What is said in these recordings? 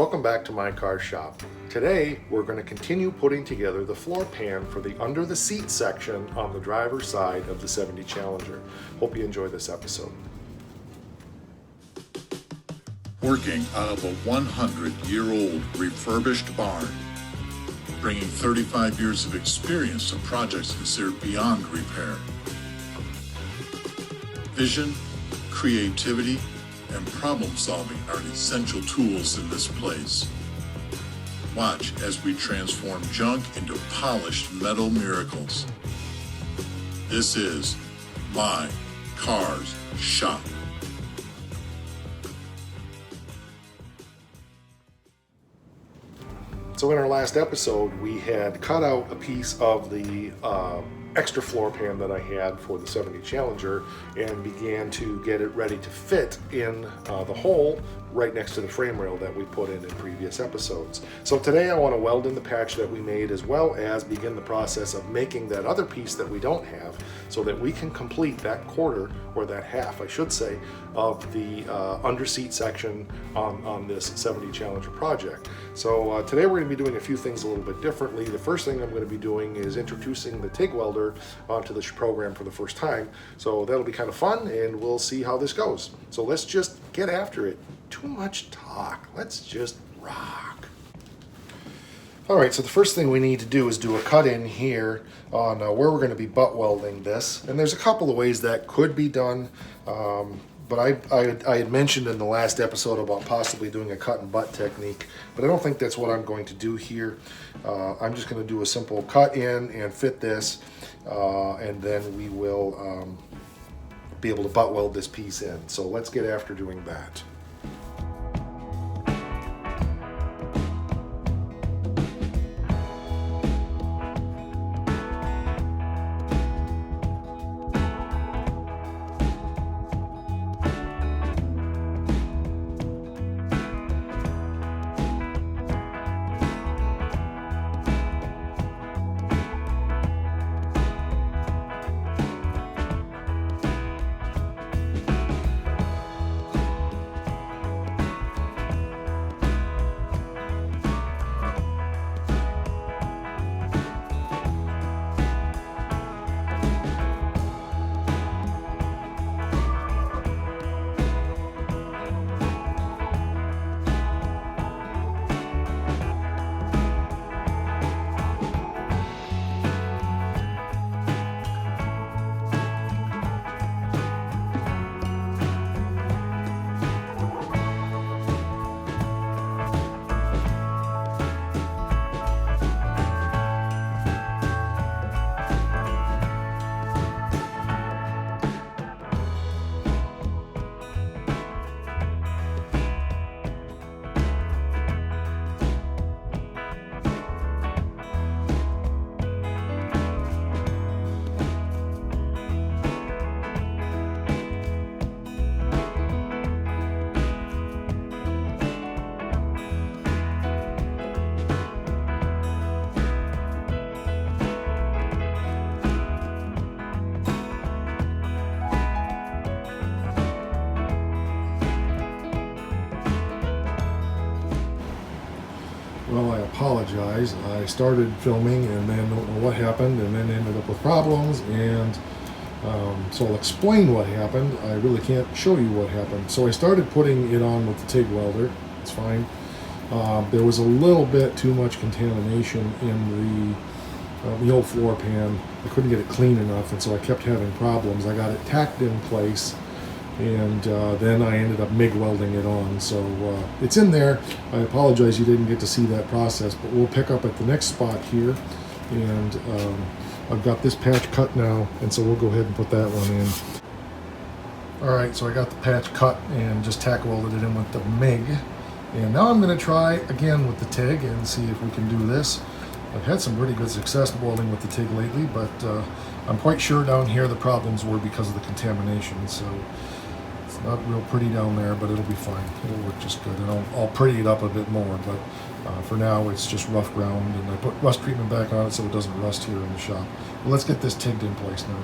Welcome back to my car shop. Today we're going to continue putting together the floor pan for the under the seat section on the driver's side of the 70 Challenger. Hope you enjoy this episode. Working out of a 100-year-old refurbished barn, bringing 35 years of experience to projects considered beyond repair. Vision, creativity, and problem solving are essential tools in this place. Watch as we transform junk into polished metal miracles. This is My Car's Shop. So in our last episode, we had cut out a piece of the extra floor pan that I had for the 70 Challenger and began to get it ready to fit in the hole right next to the frame rail that we put in previous episodes. So today I want to weld in the patch that we made, as well as begin the process of making that other piece that we don't have, so that we can complete that quarter, or that half I should say, of the under seat section on this 70 Challenger project. So today we're going to be doing a few things a little bit differently. The first thing I'm going to be doing is introducing the TIG welder onto this program for the first time. So that'll be kind of fun, and we'll see how this goes. So let's just get after it. Too much talk. Let's just rock. All right, so the first thing we need to do is do a cut in here on where we're going to be butt welding this. And there's a couple of ways that could be done. But I had mentioned in the last episode about possibly doing a cut and butt technique, but I don't think that's what I'm going to do here. I'm just going to do a simple cut in and fit this, and then we will be able to butt weld this piece in. So let's get after doing that. Well, I apologize. I started filming and then don't know what happened, and then ended up with problems, and so I'll explain what happened. I really can't show you what happened. So I started putting it on with the TIG welder. It's fine. There was a little bit too much contamination in the old floor pan. I couldn't get it clean enough, and so I kept having problems. I got it tacked in place, and then I ended up MIG welding it on. So it's in there. I apologize you didn't get to see that process, but we'll pick up at the next spot here. And I've got this patch cut now, and so we'll go ahead and put that one in. All right, so I got the patch cut and just tack welded it in with the MIG. And now I'm going to try again with the TIG and see if we can do this. I've had some pretty good success welding with the TIG lately, but I'm quite sure down here the problems were because of the contamination. So it's not real pretty down there, but it'll be fine. It'll work just good. And I'll pretty it up a bit more, but for now it's just rough ground, and I put rust treatment back on it so it doesn't rust here in the shop. But let's get this TIG'd in place now.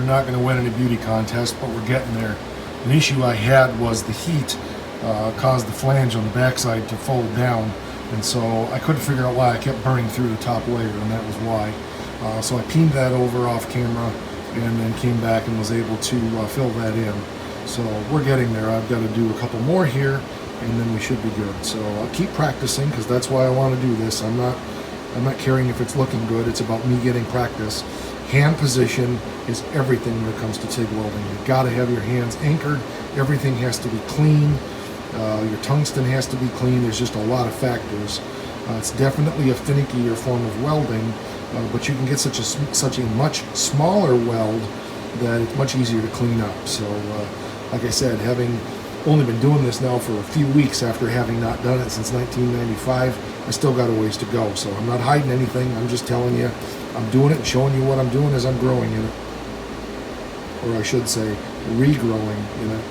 not going to win any beauty contest, but we're getting there. An issue I had was the heat caused the flange on the backside to fold down, and so I couldn't figure out why I kept burning through the top layer, and that was why. So I peened that over off camera and then came back and was able to fill that in. So we're getting there. I've got to do a couple more here and then we should be good. So I'll keep practicing because that's why I want to do this. I'm not caring if it's looking good. It's about me getting practice. Hand position is everything when it comes to TIG welding. You've got to have your hands anchored. Everything has to be clean. Your tungsten has to be clean. There's just a lot of factors. It's definitely a finickier form of welding, but you can get such a much smaller weld that it's much easier to clean up. So, like I said, having only been doing this now for a few weeks after having not done it since 1995, I still got a ways to go. So I'm not hiding anything. I'm just telling you I'm doing it and showing you what I'm doing as I'm growing in it. Or I should say, regrowing in it.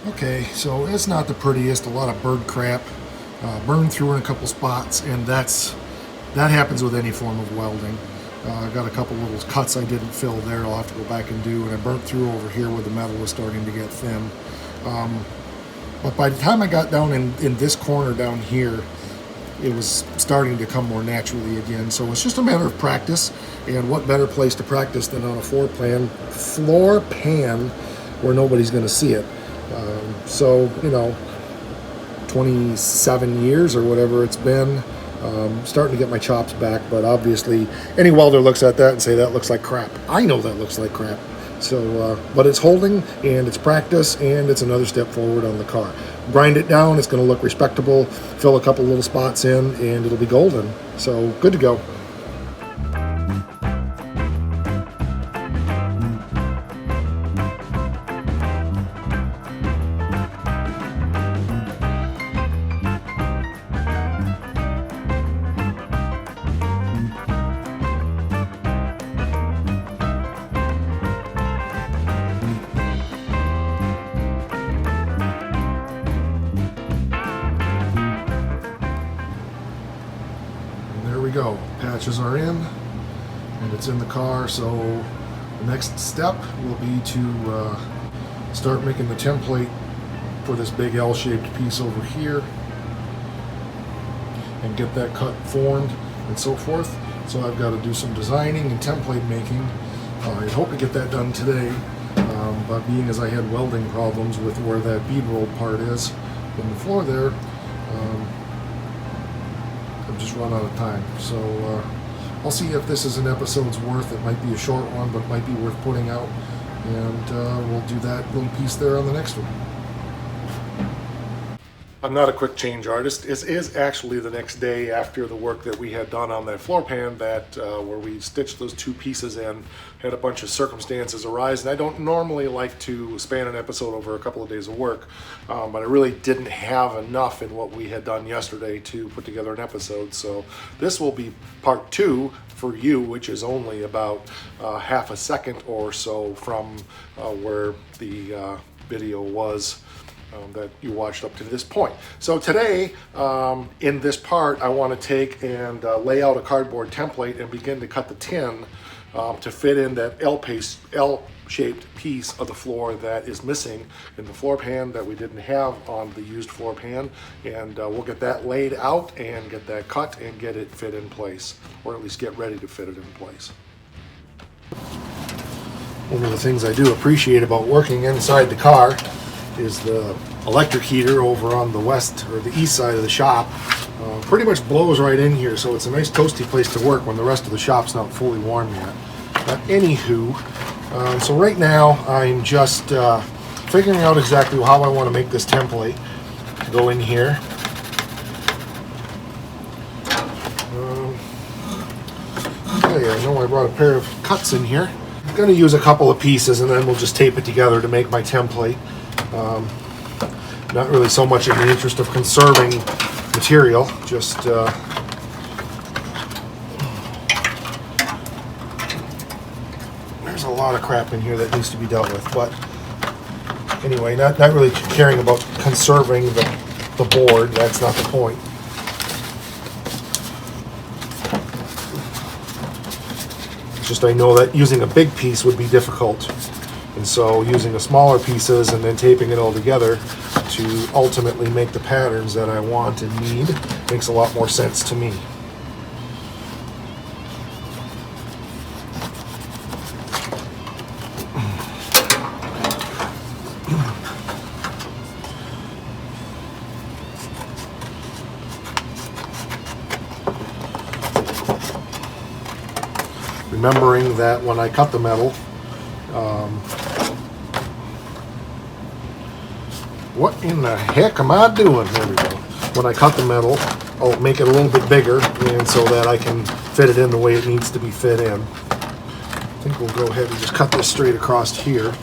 Okay, so it's not the prettiest, a lot of bird crap, burned through in a couple spots, and that happens with any form of welding. I got a couple little cuts I didn't fill there, I'll have to go back and do, and I burnt through over here where the metal was starting to get thin. But by the time I got down in this corner down here, it was starting to come more naturally again. So it's just a matter of practice, and what better place to practice than on a floor pan where nobody's going to see it. So, 27 years or whatever it's been, starting to get my chops back, but obviously any welder looks at that and say that looks like crap. I know that looks like crap. So, but it's holding and it's practice and it's another step forward on the car. Grind it down, it's going to look respectable, fill a couple little spots in, and it'll be golden. So good to go. Go. Patches are in and it's in the car, so the next step will be to start making the template for this big L-shaped piece over here and get that cut formed and so forth. So I've got to do some designing and template making. I hope to get that done today, but being as I had welding problems with where that bead roll part is in the floor there, just run out of time. So I'll see if this is an episode's worth. It might be a short one, but it might be worth putting out, and we'll do that little piece there on the next one. I'm not a quick change artist. It is actually the next day after the work that we had done on that floor pan that where we stitched those two pieces in, had a bunch of circumstances arise, and I don't normally like to span an episode over a couple of days of work, but I really didn't have enough in what we had done yesterday to put together an episode. So this will be part 2 for you, which is only about half a second or so from where the video was that you watched up to this point. So today, in this part, I want to take and lay out a cardboard template and begin to cut the tin to fit in that L-shaped piece of the floor that is missing in the floor pan that we didn't have on the used floor pan, and we'll get that laid out and get that cut and get it fit in place, or at least get ready to fit it in place. One of the things I do appreciate about working inside the car is the electric heater over on the west or the east side of the shop pretty much blows right in here, so it's a nice toasty place to work when the rest of the shop's not fully warm yet. But anywho, so right now I'm just figuring out exactly how I want to make this template to go in here. Okay, I know I brought a pair of cuts in here. I'm going to use a couple of pieces and then we'll just tape it together to make my template. Not really so much in the interest of conserving material, just there's a lot of crap in here that needs to be dealt with, but anyway, not really caring about conserving the board. That's not the point. It's just I know that using a big piece would be difficult, and so using the smaller pieces and then taping it all together to ultimately make the patterns that I want and need makes a lot more sense to me. Remembering that when I cut the metal, what in the heck am I doing? There we go. When I cut the metal, I'll make it a little bit bigger, and so that I can fit it in the way it needs to be fit in. I think we'll go ahead and just cut this straight across here.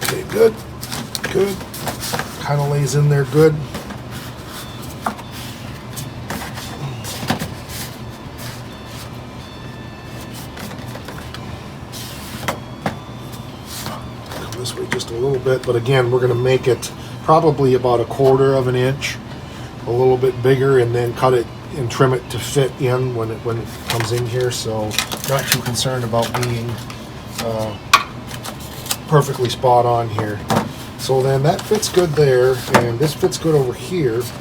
Okay, good, good. Kind of lays in there good. This way just a little bit, but again, we're going to make it probably about 1/4 of an inch, a little bit bigger, and then cut it and trim it to fit in when it comes in here. So not too concerned about being perfectly spot on here. So then that fits good there, and this fits good over here. So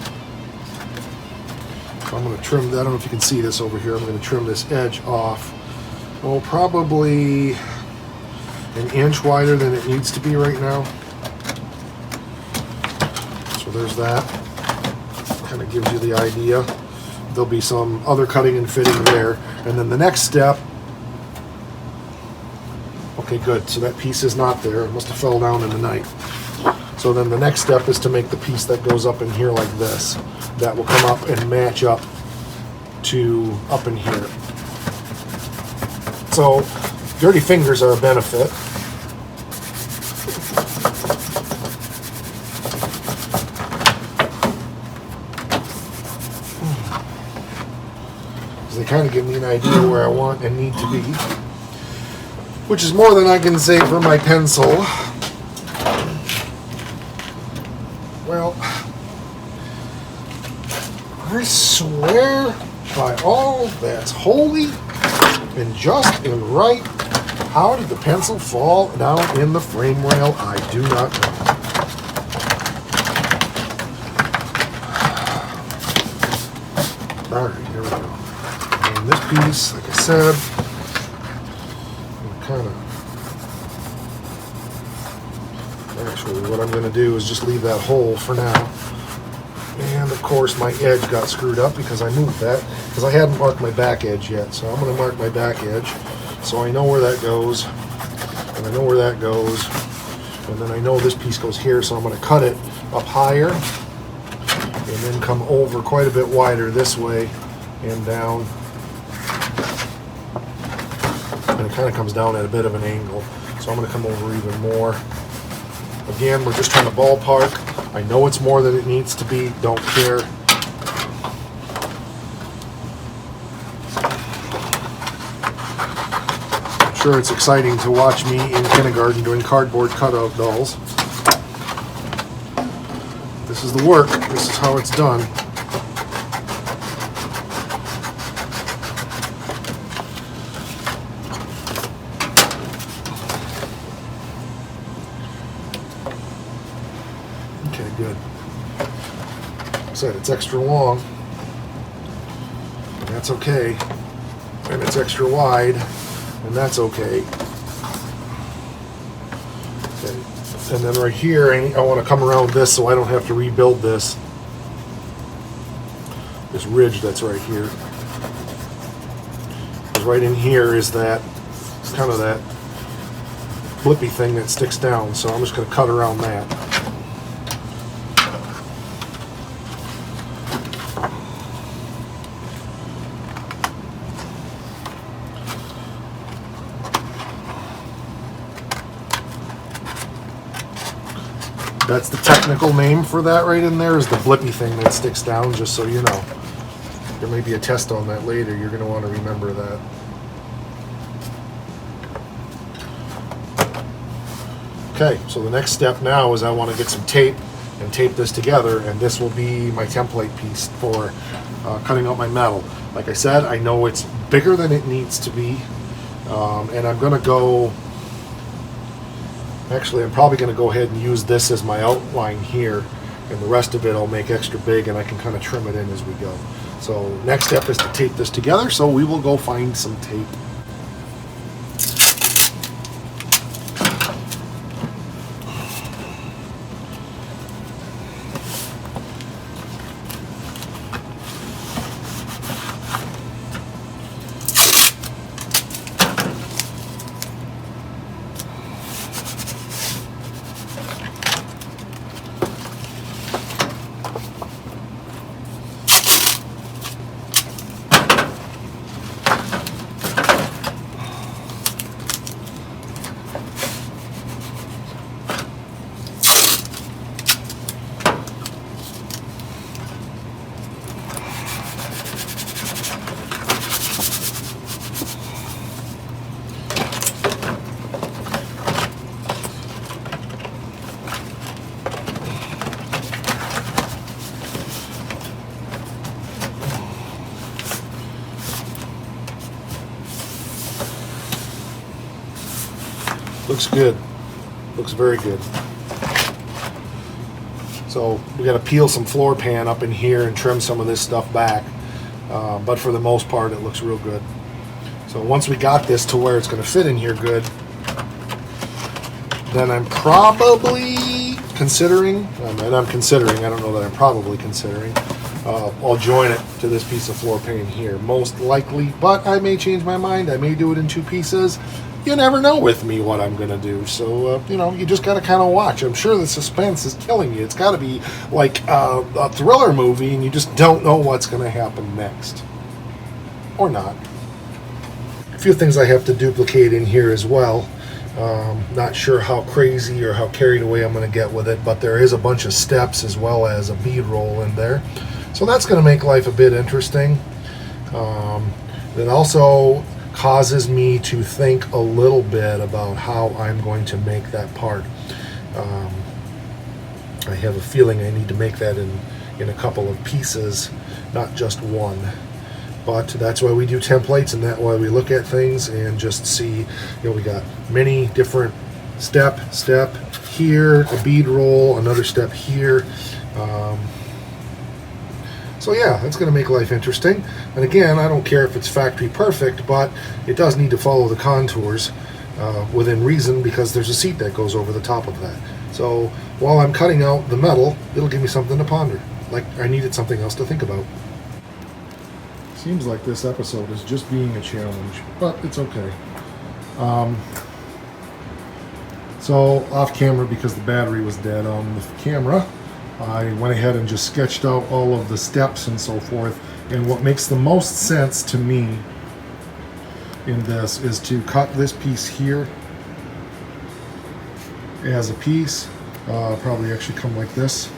I'm going to trim that. I don't know if you can see this over here. I'm going to trim this edge off. Oh, probably 1 inch wider than it needs to be right now. So there's that. Kind of gives you the idea. There'll be some other cutting and fitting there. And then the next step, okay, good. So that piece is not there. It must have fell down in the night. So then the next step is to make the piece that goes up in here like this. That will come up and match up to up in here. So dirty fingers are a benefit. They kind of give me an idea where I want and need to be, which is more than I can say for my pencil. Well, I swear by all that's holy and just and right, how did the pencil fall down in the frame rail? I do not know. Alright, here we go. And this piece, like I said, kind of, actually what I'm going to do is just leave that hole for now. And of course my edge got screwed up because I moved that, because I hadn't marked my back edge yet. So I'm going to mark my back edge so I know where that goes, and I know where that goes, and then I know this piece goes here, so I'm going to cut it up higher and then come over quite a bit wider this way and down. And it kind of comes down at a bit of an angle, so I'm going to come over even more. Again, we're just trying to ballpark. I know it's more than it needs to be, don't care. I'm sure it's exciting to watch me in kindergarten doing cardboard cutout dolls. This is the work, this is how it's done. Okay, good. I said it's extra long, and that's okay. And it's extra wide, and that's okay. Okay. And then right here, I want to come around this so I don't have to rebuild this ridge that's right here. Because right in here is that kind of that flippy thing that sticks down, so I'm just going to cut around that. That's the technical name for that right in there, is the blippy thing that sticks down, just so you know. There may be a test on that later. You're going to want to remember that. Okay, so the next step now is I want to get some tape and tape this together, and this will be my template piece for cutting out my metal. Like I said, I know it's bigger than it needs to be, and I'm going to go... Actually, I'm probably going to go ahead and use this as my outline here, and the rest of it I'll make extra big, and I can kind of trim it in as we go. So next step is to tape this together, so we will go find some tape. Looks good. Looks very good. So we got to peel some floor pan up in here and trim some of this stuff back. But for the most part, it looks real good. So once we got this to where it's going to fit in here good, then I'm probably considering, and I'm considering, I don't know that I'm probably considering, I'll join it to this piece of floor pan here, most likely, but I may change my mind. I may do it in two pieces. You never know with me what I'm going to do. So, you know, you just got to kind of watch. I'm sure the suspense is killing you. It's got to be like a thriller movie, and you just don't know what's going to happen next. Or not. A few things I have to duplicate in here as well. Not sure how crazy or how carried away I'm going to get with it, but there is a bunch of steps as well as a bead roll in there. So that's going to make life a bit interesting. It also causes me to think a little bit about how I'm going to make that part. I have a feeling I need to make that in a couple of pieces, not just one. But that's why we do templates, and that's why we look at things and just see, you know, we got many different step here, a bead roll, another step here. So yeah, that's going to make life interesting. And again, I don't care if it's factory perfect, but it does need to follow the contours within reason, because there's a seat that goes over the top of that. So while I'm cutting out the metal, it'll give me something to ponder. Like I needed something else to think about. Seems like this episode is just being a challenge, but it's okay. So off camera, because the battery was dead on the camera, I went ahead and just sketched out all of the steps and so forth. And what makes the most sense to me in this is to cut this piece here as a piece, probably actually come like this.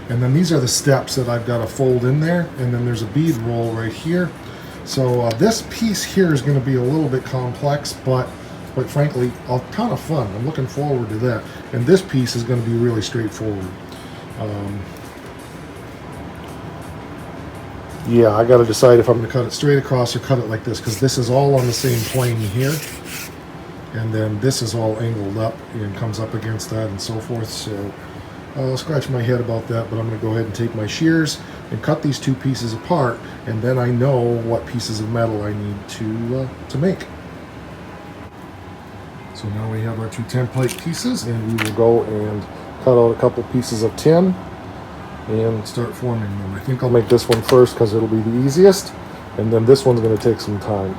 And then these are the steps that I've got to fold in there, and then there's a bead roll right here. So this piece here is going to be a little bit complex, but quite frankly, a ton of fun. I'm looking forward to that. And this piece is going to be really straightforward. Yeah, I got to decide if I'm going to cut it straight across or cut it like this, because this is all on the same plane here, and then this is all angled up and comes up against that and so forth. So I'll scratch my head about that, but I'm going to go ahead and take my shears and cut these two pieces apart, and then I know what pieces of metal I need to make. So now we have our two template pieces, and we will go and cut out a couple pieces of tin and start forming them. I think I'll make this one first because it'll be the easiest, and then this one's going to take some time.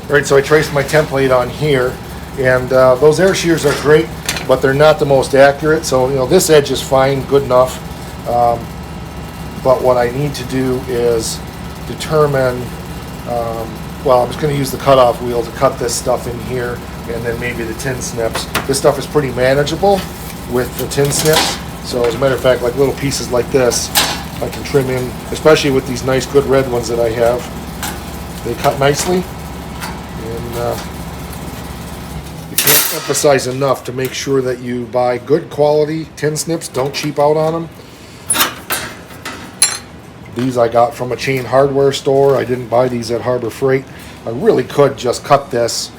All right, so I traced my template on here, and those air shears are great, but they're not the most accurate. So this edge is fine, good enough. But what I need to do is determine. Well, I'm just going to use the cutoff wheel to cut this stuff in here, and then maybe the tin snips. This stuff is pretty manageable with the tin snips. So as a matter of fact, like little pieces like this, I can trim in, especially with these nice, good red ones that I have. They cut nicely. You can't emphasize enough to make sure that you buy good quality tin snips. Don't cheap out on them. These I got from a chain hardware store. I didn't buy these at Harbor Freight. I really could just cut this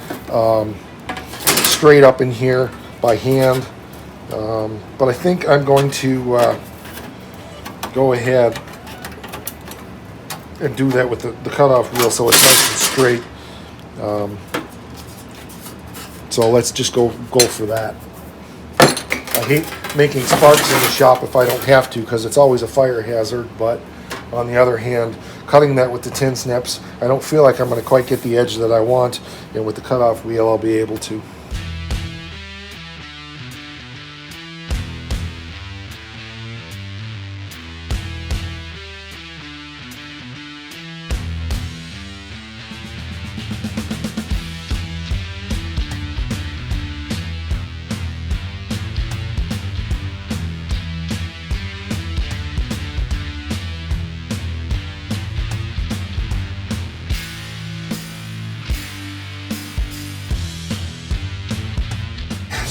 straight up in here by hand. But I think I'm going to go ahead and do that with the cutoff wheel so it's nice and straight. So let's just go for that. I hate making sparks in the shop if I don't have to, because it's always a fire hazard, but on the other hand, cutting that with the tin snips, I don't feel like I'm going to quite get the edge that I want, and with the cutoff wheel I'll be able to.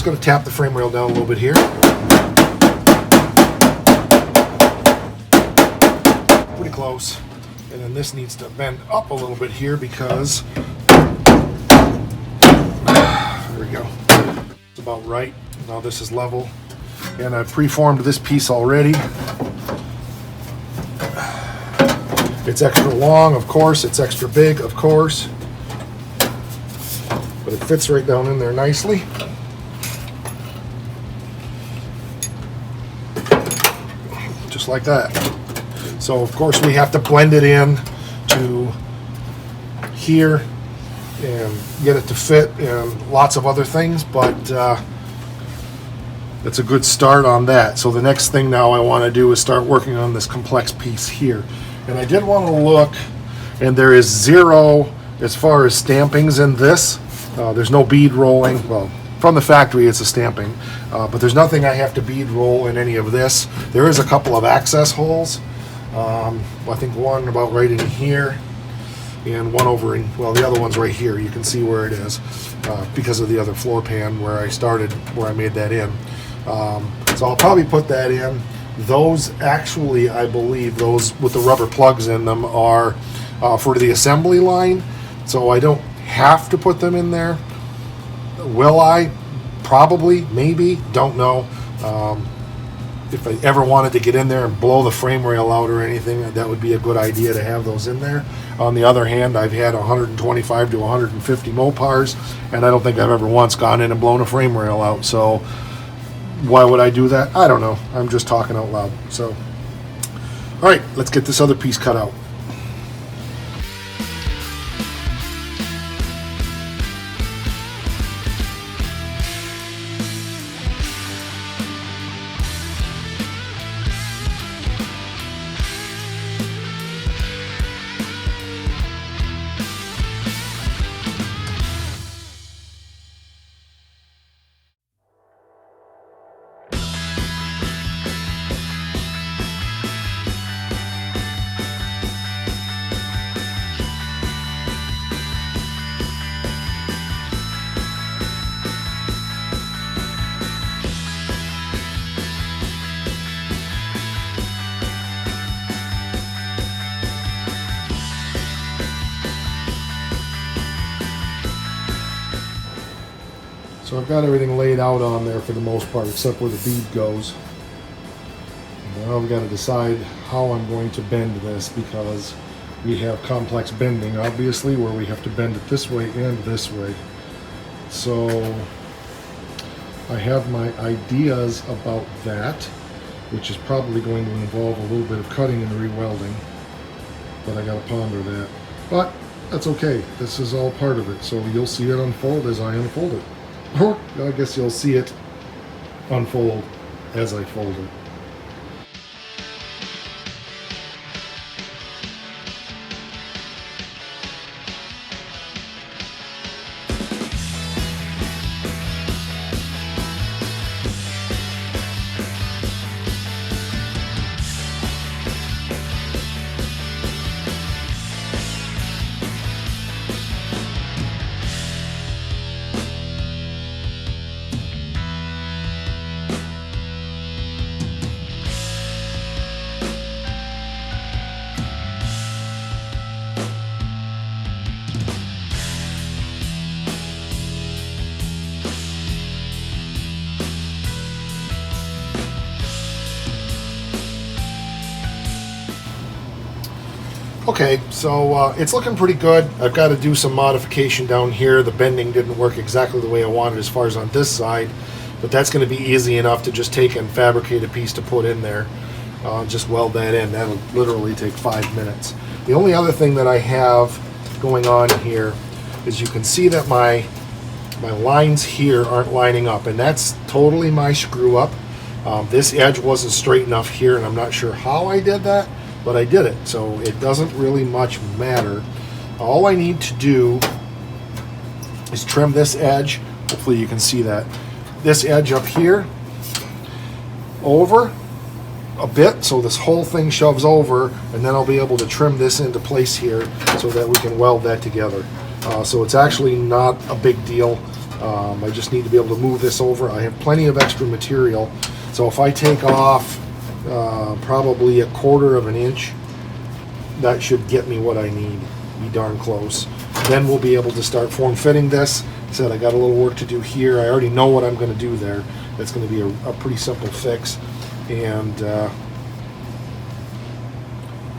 Just going to tap the frame rail down a little bit here. Pretty close. And then this needs to bend up a little bit here because, there we go. It's about right. Now this is level. And I've preformed this piece already. It's extra long, of course. It's extra big, of course. But it fits right down in there nicely. Just like that. So of course we have to blend it in to here and get it to fit and lots of other things, but that's a good start on that. So the next thing now I want to do is start working on this complex piece here. And I did want to look, and there is zero as far as stampings in this. There's no bead rolling. Well, from the factory it's a stamping, but there's nothing I have to bead roll in any of this. There is a couple of access holes. I think one about right in here and one over in, well, the other one's right here. You can see where it is because of the other floor pan where I started, where I made that in. So I'll probably put that in. Those actually, I believe, those with the rubber plugs in them are for the assembly line, so I don't have to put them in there. Will I? Probably, maybe, don't know. If I ever wanted to get in there and blow the frame rail out or anything, that would be a good idea to have those in there. On the other hand, I've had 125 to 150 Mopars, and I don't think I've ever once gone in and blown a frame rail out. So why would I do that? I don't know. I'm just talking out loud. So, all right, let's get this other piece cut out. So I've got everything laid out on there for the most part, except where the bead goes. Now I've got to decide how I'm going to bend this, because we have complex bending, obviously, where we have to bend it this way and this way. So I have my ideas about that, which is probably going to involve a little bit of cutting and re-welding, but I got to ponder that. But that's okay. This is all part of it, so you'll see it unfold as I unfold it. Or I guess you'll see it unfold as I fold it. Okay, so it's looking pretty good. I've got to do some modification down here. The bending didn't work exactly the way I wanted as far as on this side, but that's going to be easy enough to just take and fabricate a piece to put in there. Just weld that in. That'll literally take 5 minutes. The only other thing that I have going on here is you can see that my lines here aren't lining up, and that's totally my screw up. This edge wasn't straight enough here, and I'm not sure how I did that, but I did it, so it doesn't really much matter. All I need to do is trim this edge. Hopefully you can see that. This edge up here over a bit, so this whole thing shoves over, and then I'll be able to trim this into place here so that we can weld that together. So it's actually not a big deal. I just need to be able to move this over. I have plenty of extra material, so if I take off probably 1/4 of an inch, that should get me what I need. Be darn close. Then we'll be able to start form fitting this. I said I got a little work to do here. I already know what I'm going to do there. That's going to be a pretty simple fix, and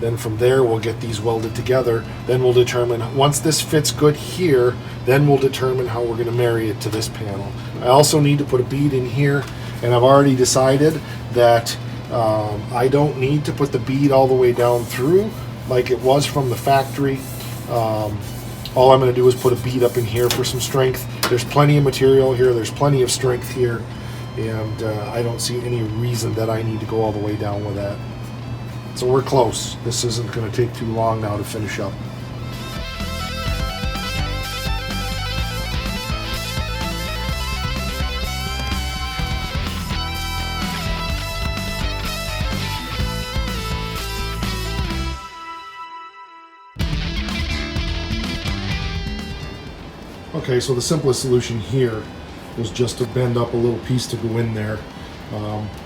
then from there we'll get these welded together. Then we'll determine, once this fits good here, then we'll determine how we're going to marry it to this panel. I also need to put a bead in here, and I've already decided that I don't need to put the bead all the way down through like it was from the factory. All I'm going to do is put a bead up in here for some strength. There's plenty of material here, there's plenty of strength here, and I don't see any reason that I need to go all the way down with that. So we're close. This isn't going to take too long now to finish up. Okay, so the simplest solution here was just to bend up a little piece to go in there.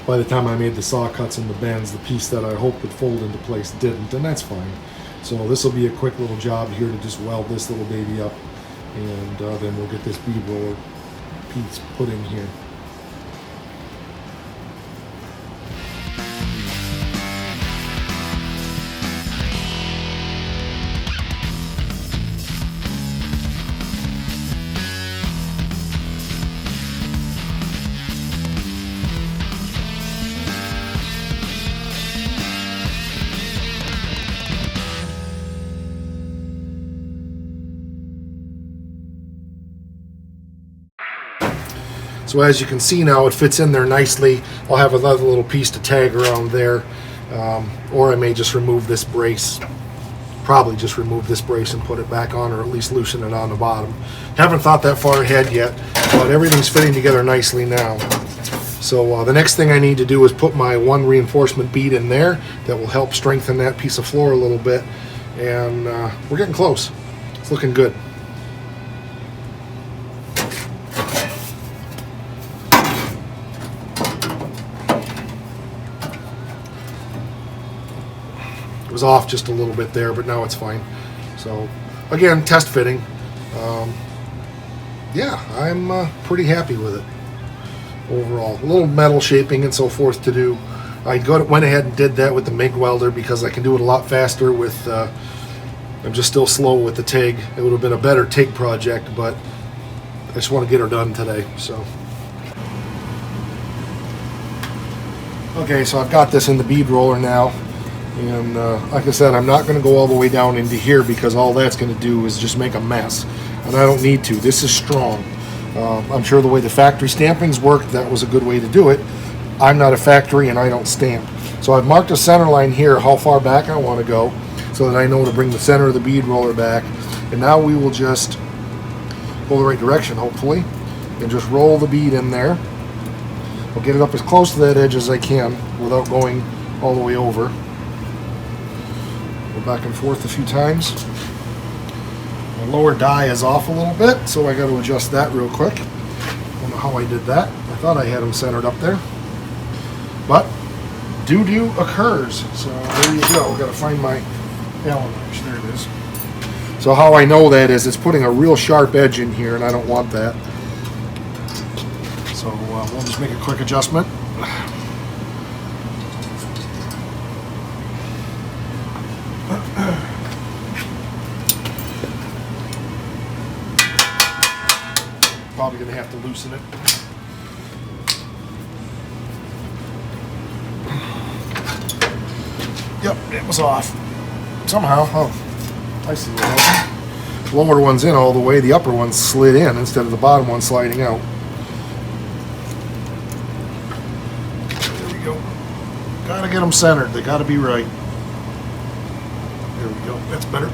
By the time I made the saw cuts and the bends, the piece that I hoped would fold into place didn't, and that's fine. So this will be a quick little job here to just weld this little baby up, and then we'll get this bead roller piece put in here. So as you can see now, it fits in there nicely. I'll have another little piece to tag around there, or I may just remove this brace. Probably just remove this brace and put it back on, or at least loosen it on the bottom. Haven't thought that far ahead yet, but everything's fitting together nicely now. So the next thing I need to do is put my one reinforcement bead in there. That will help strengthen that piece of floor a little bit, and we're getting close. It's looking good. Was off just a little bit there, but now it's fine. So again, test fitting. yeah, I'm pretty happy with it overall. A little metal shaping and so forth to do. I went ahead and did that with the MIG welder because I can do it a lot faster with, I'm just still slow with the TIG. It would have been a better TIG project, but I just want to get her done today, so. Okay, so I've got this in the bead roller now, and like I said, I'm not going to go all the way down into here because all that's going to do is just make a mess, and I don't need to. This is strong. I'm sure the way the factory stampings work, that was a good way to do it. I'm not a factory and I don't stamp. So I've marked a center line here, how far back I want to go, so that I know to bring the center of the bead roller back. And now we will just go the right direction, hopefully, and just roll the bead in there. I'll get it up as close to that edge as I can without going all the way over. Go back and forth a few times. My lower die is off a little bit, so I got to adjust that real quick. I don't know how I did that. I thought I had them centered up there. But doo-doo occurs. So there you go. I've got to find my Allen wrench. There it is. So how I know that is it's putting a real sharp edge in here, and I don't want that. So we'll just make a quick adjustment. Probably going to have to loosen it. Yep, it was off. Somehow. Oh, I see what happened. Lower one's in all the way, the upper one slid in instead of the bottom one sliding out. There we go. Gotta get them centered. They gotta be right. There we go. That's better.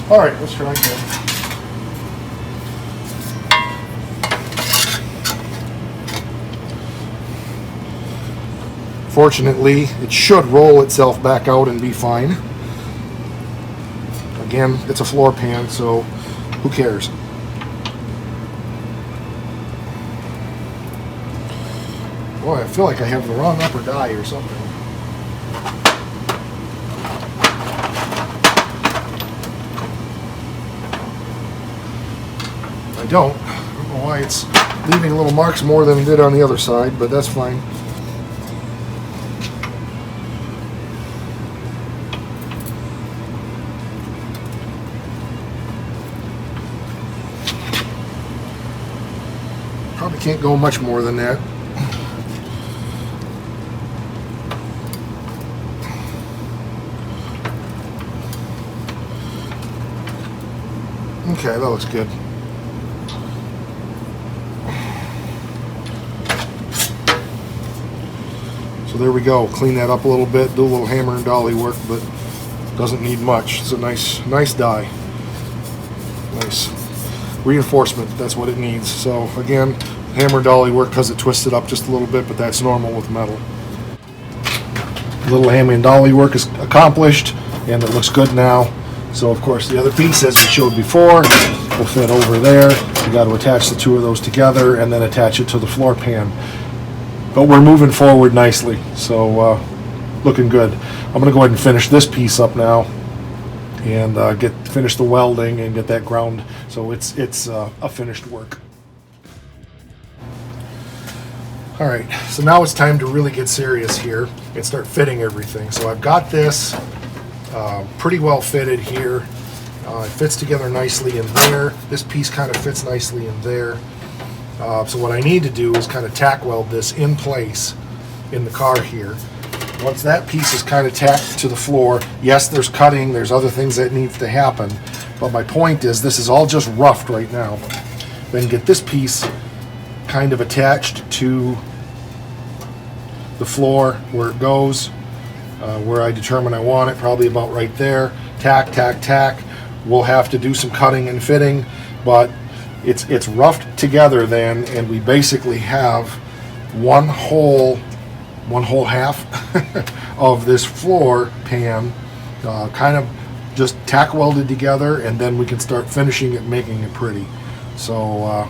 Alright, let's try again. Fortunately, it should roll itself back out and be fine. Again, it's a floor pan, so who cares? Boy, I feel like I have the wrong upper die or something. I don't know why it's leaving little marks more than it did on the other side, but that's fine. Probably can't go much more than that. Okay, that looks good. So there we go. Clean that up a little bit, do a little hammer and dolly work, but doesn't need much. It's a nice die. Nice reinforcement, that's what it needs. So again, hammer and dolly work because it twisted up just a little bit, but that's normal with metal. Little hammer and dolly work is accomplished, and it looks good now. So of course the other piece, as we showed before, will fit over there. You got to attach the two of those together and then attach it to the floor pan. But we're moving forward nicely, so looking good. I'm going to go ahead and finish this piece up now and finish the welding and get that ground so it's a finished work. All right, so now it's time to really get serious here and start fitting everything. So I've got this pretty well fitted here. It fits together nicely in there. This piece kind of fits nicely in there. So what I need to do is kind of tack weld this in place in the car here. Once that piece is kind of tacked to the floor, yes, there's cutting, there's other things that needs to happen, but my point is this is all just roughed right now. Then get this piece kind of attached to the floor where it goes, where I determine I want it, probably about right there. Tack, tack, tack. We'll have to do some cutting and fitting, but it's roughed together then, and we basically have one whole half of this floor pan kind of just tack welded together, and then we can start finishing it, making it pretty. So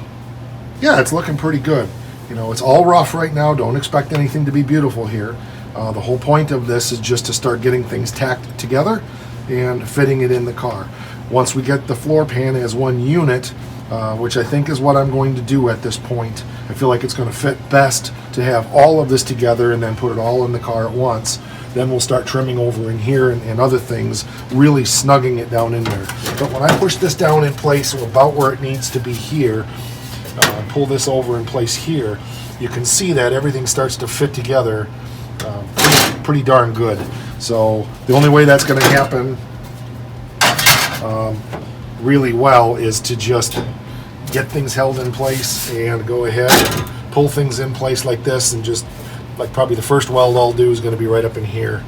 yeah, it's looking pretty good. You know, it's all rough right now. Don't expect anything to be beautiful here. The whole point of this is just to start getting things tacked together and fitting it in the car. once we get the floor pan as one unit, which I think is what I'm going to do at this point. I feel like it's going to fit best to have all of this together and then put it all in the car at once. Then we'll start trimming over in here and other things, really snugging it down in there. But when I push this down in place about where it needs to be here, pull this over in place here, you can see that everything starts to fit together pretty darn good. So the only way that's going to happen really well is to just get things held in place and go ahead and pull things in place like this, and just like probably the first weld I'll do is going to be right up in here,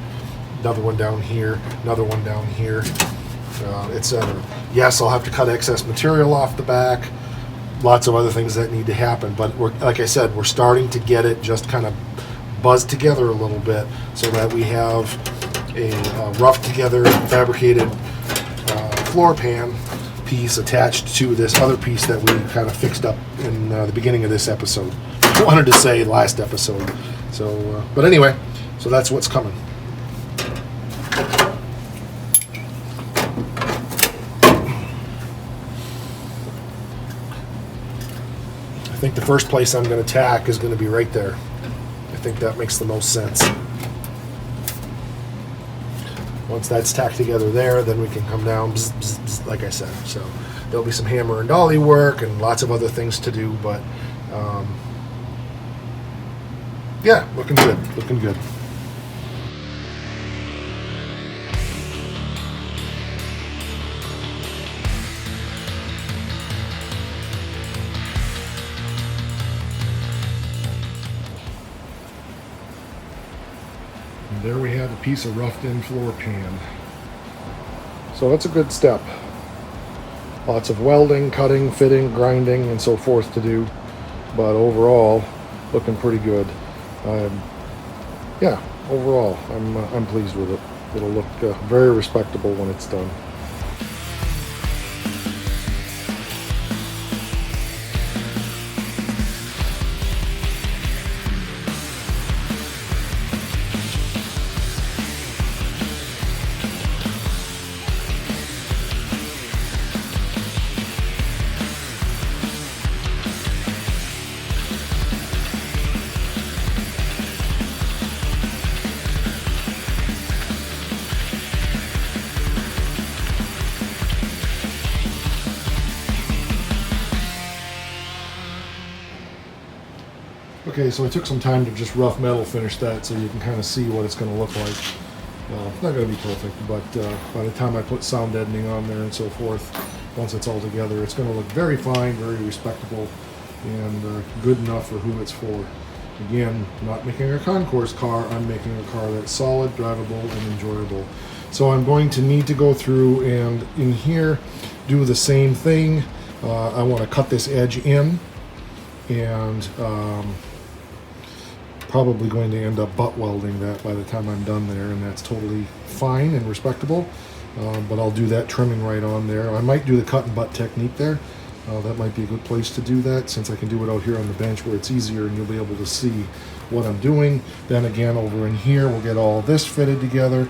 another one down here, another one down here, etc. Yes, I'll have to cut excess material off the back, lots of other things that need to happen, but like I said, we're starting to get it just kind of buzzed together a little bit so that we have a rough together fabricated floor pan piece attached to this other piece that we kind of fixed up in the beginning of this episode. I wanted to say last episode. So, but anyway, so that's what's coming. I think the first place I'm going to tack is going to be right there. I think that makes the most sense. Once that's tacked together there, then we can come down, bzz, bzz, bzz, like I said. So there'll be some hammer and dolly work and lots of other things to do, but yeah, looking good, looking good. And there we have a piece of roughed in floor pan. So that's a good step. Lots of welding, cutting, fitting, grinding, and so forth to do, but overall, looking pretty good. Yeah, overall, I'm pleased with it. It'll look very respectable when it's done. Okay, so I took some time to just rough metal finish that so you can kind of see what it's going to look like. It's not going to be perfect, but by the time I put sound deadening on there and so forth, once it's all together, it's going to look very fine, very respectable, and good enough for who it's for. Again, not making a concourse car, I'm making a car that's solid, drivable, and enjoyable. So I'm going to need to go through and in here do the same thing. I want to cut this edge in, and probably going to end up butt welding that by the time I'm done there, and that's totally fine and respectable. But I'll do that trimming right on there. I might do the cut and butt technique there. That might be a good place to do that, since I can do it out here on the bench where it's easier and you'll be able to see what I'm doing. Then again, over in here, we'll get all this fitted together,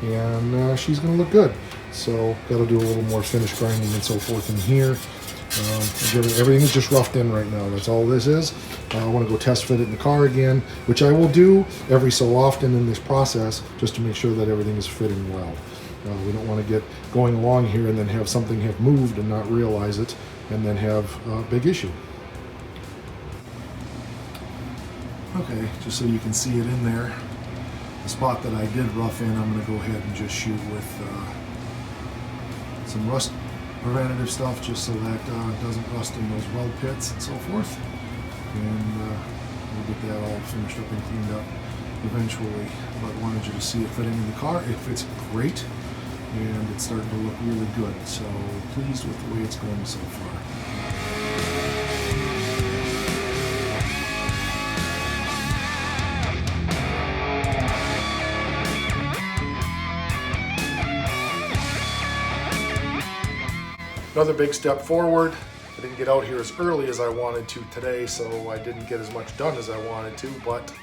and she's going to look good. So got to do a little more finish grinding and so forth in here. Everything is just roughed in right now. That's all this is. I want to go test fit it in the car again, which I will do every so often in this process, just to make sure that everything is fitting well. We don't want to get going along here and then have something have moved and not realize it, and then have a big issue. Okay, just so you can see it in there, the spot that I did rough in, I'm going to go ahead and just shoot with some rust preventative stuff, just so that it doesn't rust in those weld pits and so forth. And we'll get that all finished up and cleaned up eventually. But I wanted you to see it fitting in the car. It fits great, and it's starting to look really good. So pleased with the way it's going so far. Another big step forward. I didn't get out here as early as I wanted to today, so I didn't get as much done as I wanted to, but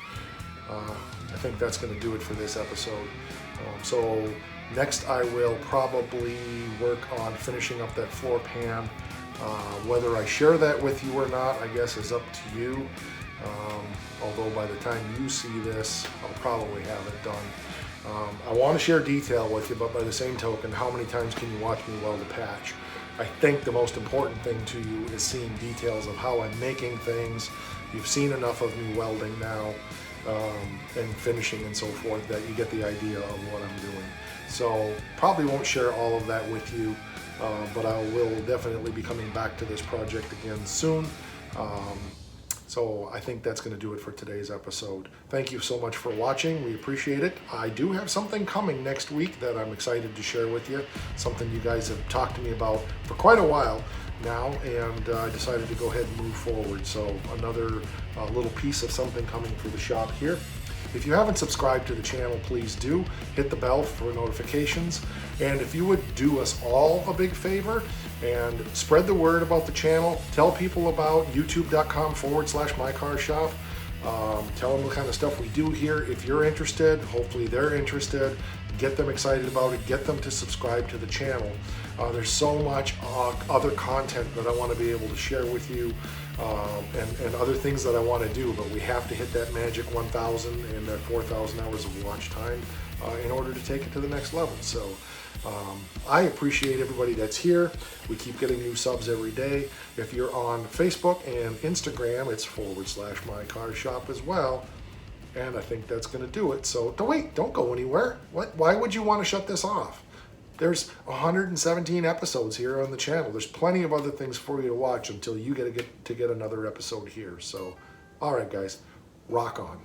I think that's going to do it for this episode. So Next, I will probably work on finishing up that floor pan. Whether I share that with you or not, I guess is up to you. Although by the time you see this, I'll probably have it done. I want to share detail with you, but by the same token, how many times can you watch me weld a patch? I think the most important thing to you is seeing details of how I'm making things. You've seen enough of me welding now and finishing and so forth that you get the idea of what I'm doing. So probably won't share all of that with you, but I will definitely be coming back to this project again soon. So I think that's going to do it for today's episode. Thank you so much for watching. We appreciate it. I do have something coming next week that I'm excited to share with you. Something you guys have talked to me about for quite a while now, and I decided to go ahead and move forward. So another little piece of something coming for the shop here. If you haven't subscribed to the channel, please do. Hit the bell for notifications. And if you would do us all a big favor and spread the word about the channel, tell people about youtube.com/mycarshop. Tell them the kind of stuff we do here. If you're interested, hopefully they're interested. Get them excited about it. Get them to subscribe to the channel. There's so much other content that I want to be able to share with you, and other things that I want to do, but we have to hit that magic 1,000 and that 4,000 hours of watch time in order to take it to the next level. So I appreciate everybody that's here. We keep getting new subs every day. If you're on Facebook and Instagram, it's /mycarshop as well. And I think that's going to do it. So don't go anywhere. Why would you want to shut this off? There's 117 episodes here on the channel. There's plenty of other things for you to watch until you get another episode here. So, all right, guys, rock on.